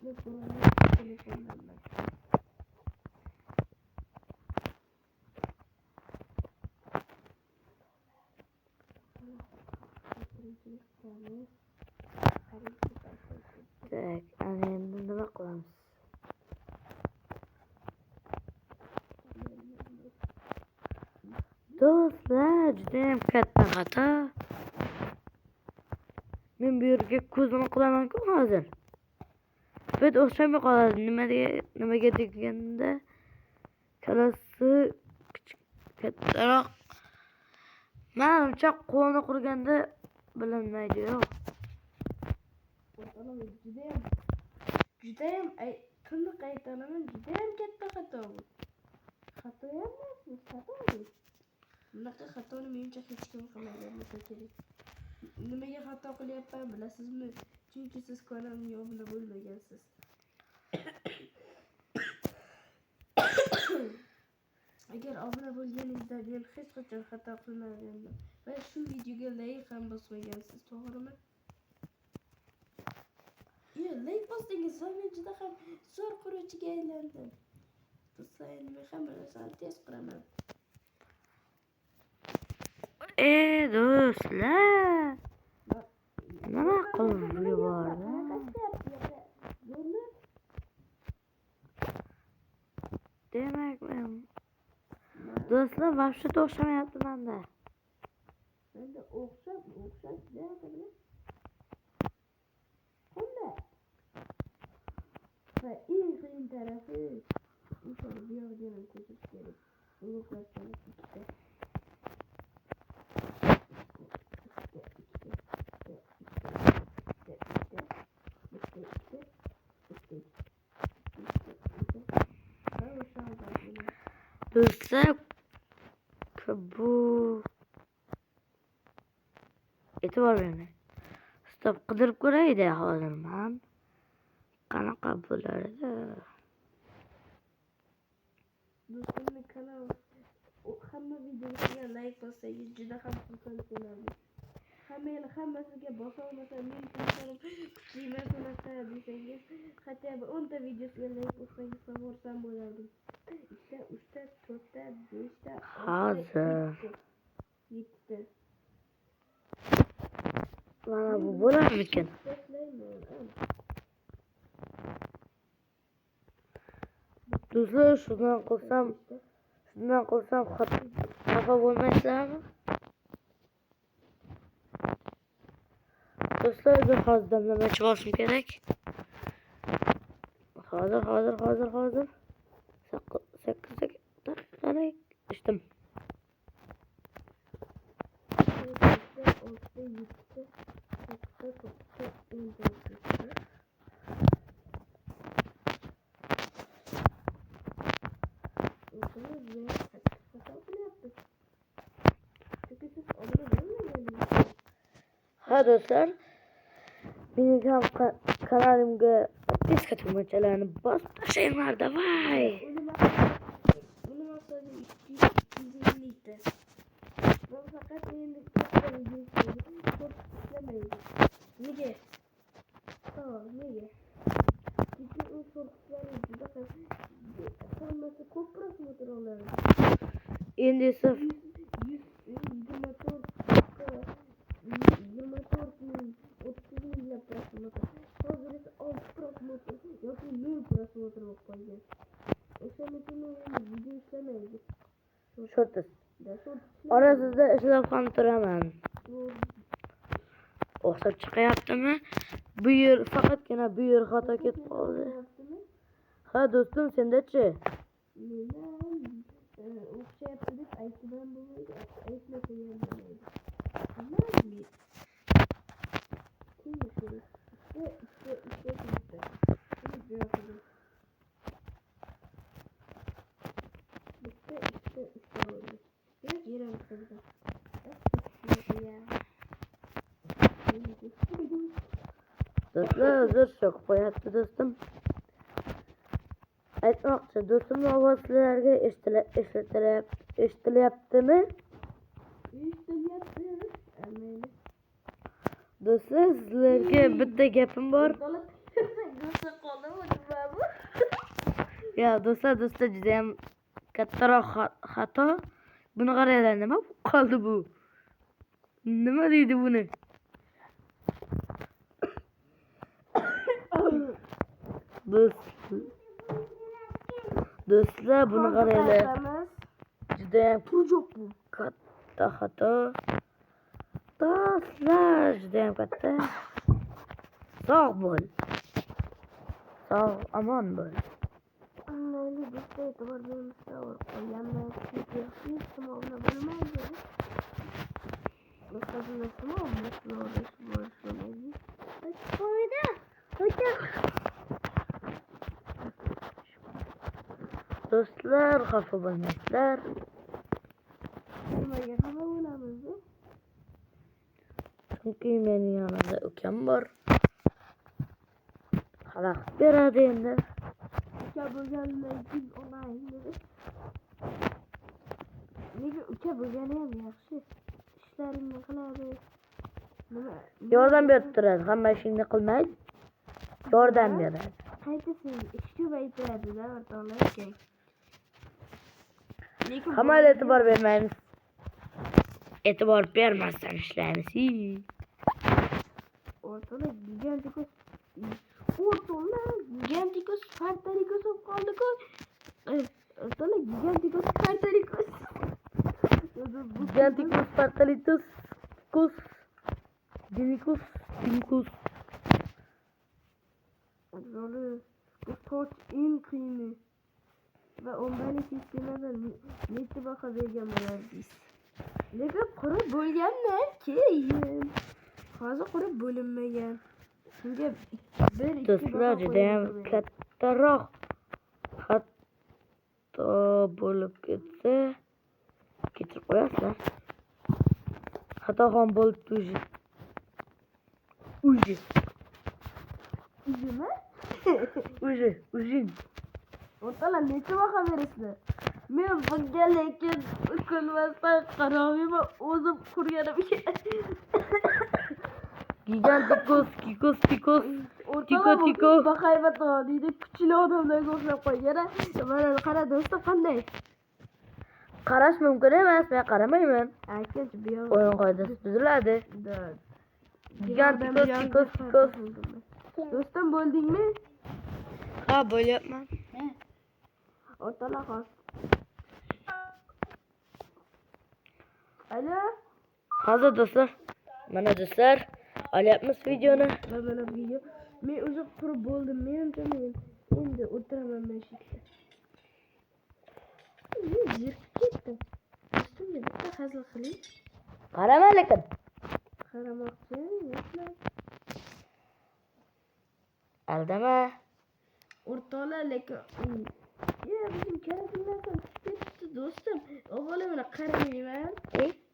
Tak, ana endi nima qilamiz? Do'stlar, juda ham katta xato. Men bu yerga ko'zini qilaman-ku hozir. Bet o'xshamay qoladi. Nimaga deganda kalasi kattaroq. Menimcha qo'lni qurganda bilinmaydi yo'q. Judayam tiniq aytaman, judayam katta xato bu. Xato emas, xato bu. Bunaqa xatoni menimcha hech kim qilmagan bo'lsa kerak. Nimaga xato qilyapman bilasizmi? Chunki siz kanalimga obuna bo'lmagansiz. Agar obuna bo'lganingizda men hech qachon xato qilmaganman va shu videoga like ham bosmagansiz, to'g'rimi? Like bosdingiz, men juda ham zo'r quruvchiga aylandim. Do'stlar, men hamma narsani tez quraman. Do'stlar. Nima qilib yubordi? Demak, men do'stlar, vaqti o'xshamayapti menda. Menda o'xshash deyapman. Hamma. Va eng qiyin tarafi o'sha bu yerga ham ko'chish kerak. Ulug'lashdan ikkita. Do'stlar, bu e'tibor bering. Stop qidirib ko'raydi hozir men. Qanaqa bo'lardi? Do'stlar, kanal hamma videoga like bossangiz juda ham xursand bo'lardim. Hammasiga bosa olmasa men kanalim kuchli emas unaqa desangiz, hatto 10 ta videosiga like bossangiz xursand bo'lardim. 2 ta, 3 ta, 4 ta, 5 ta, 6 ta, 7 ta. Mana bu bo'larmikan? Do'stlar, shundan qilsam xafa bo'lmaysizlarmi? Do'stlar, bir hozir damlamachi bo'lishim kerak. Hozir. 8 daqiqalik ishdim. Ha do'stlar, mening ham kanalimga подписка tugmachalarini bosib tashlayman, davay. Uni maqsadi 250 ta. Faqat endi katta video ishlamaydi. Nega? Nega? Chunki u shortlarni juda hammasi ko'p prosmotr oladi. Endi esa 24 ming, 30 minglab prosmotr. Hozir esa 6 prosmotr yoki 0 prosmotr bo'lib qolgan. O'shaning uchun video ishlamaydi. shortis. Orasida ishlab ham turaman. O'xshab chiqyaptimi? Bu yer faqatgina bu yer xato ketib qoldi. Ha do'stim, sendachi? O'xshayapti deb aytgan bo'lmaydi. Aytmasa ham bo'lmaydi. Do'stlar, o'zir shok qo'yapti do'stim. Aytmoqchi, do'stimning ovozi sizlarga eshitilyaptimi? Do'stlar, sizlarga bitta gapim bor. Ya do'stlar juda ham kattaroq xato. Buni qaranglar, nima bo'lib qoldi bu? Nima deydi buni? Do'stlar buni qaranglar. Juda ham Turjoq bu. katta xato. Do'stlar juda ham katta. Sog' bo'l. Sog' amon bo'l. Anlayli do'stlar e'tibor bermasdan qo'yganman. Hech sinovni bilmaydi. Do'stlar bunday sinov bo'lmaydi. Qo'yda. Do'stlar xafa bo'lmaysizlar. Nimaga xafa bo'lamiz? Chunki mening yonimda ukam bor. Xalaqit beradi endi. Uka bo'lgandan keyin olayim dedi. Nega uka bo'lgani ham yaxshi. Ishlaringni qiladi. Nima? Yordam berib turadi. Hamma ishingni qilmaydi. Yordam beradi. Qaytasiz ish ko'paytiradi-da, o'rtoqlar aka. Hammaga e'tibor bermaymiz. E'tibor bermasdan ishlaymiz. O'rtoqlar gigantikos Spartalikos olib qoldi-ku. O'rtoqlar gigantikos Spartalikos. Giganticus Spartalicus Dinicus. O'rtoqlar bu soch eng qiyini. Va ondan sistemadan necha baho bergan bo'lardingiz? Lekin qurib bo'lgandan keyin. Hozir qurib bo'linmagan. Shunga 1-2 Do'stlar juda ham kattaroq xato bo'lib ketsa kechirib qo'yasizlar. Xato ham bo'libdi уже. Nima? Ujin. O'rtoqlar necha baho berasizlar? Men bunga lekin ko'nmasdan qarorima o'zim qurganimga. Giganticus, Tico. O'rtoqlar bahaybat deydi, kuchli odamlarga o'xshab qo'ygan. Mana qara do'stim qanday? Qarash mumkin emas, men qaramayman. Akasi bu yoq. O'yin qoidasi buziladi. Giganticus. Do'stim bo'ldingmi? Ha, bo'lyapman. O'rtoqlar hozir. Alo? Hozir do'stlar. Mana do'stlar, olyapmiz videoni. Mana video. Men o'zi qurib bo'ldim. Menimcha men endi o'tiraman men shu yerda. Zirkib ketdim. Do'stimga bitta hazil qiling. Qarama lekin. Qaramoqchi emasman. Aldama. O'rtoqlar lekin bizim kerakli narsam tushib ketdi do'stim. Avvalo mana qaramayman.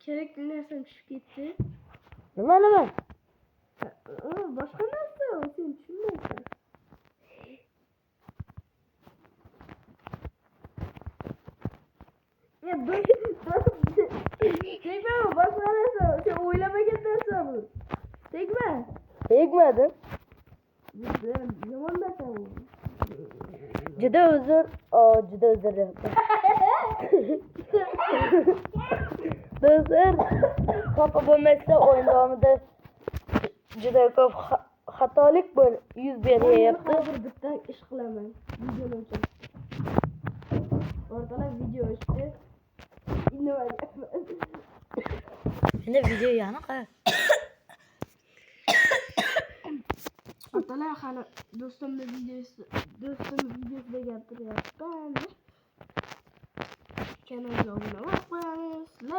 Kerakli narsam tushib ketdi. Nima? Boshqa narsa, sen tushunmaysan. Ya tegma, boshqa narsa. Sen o'ylamagan narsa bu. Tegma. Tegmadi. Yomon narsa bu. Juda uzr deyapman. Do'stlar, xafa bo'lmaysiz, o'yin davomida juda ko'p xatolik yuz beryapti. Hozir bitta ish qilaman. Video uchun. O'rtoqlar video ishdi. Nima deyapman? Endi video yanaqa. O'rtoqlar hali do'stimning videosida gapiryapman. Kanalga obuna bo'ling.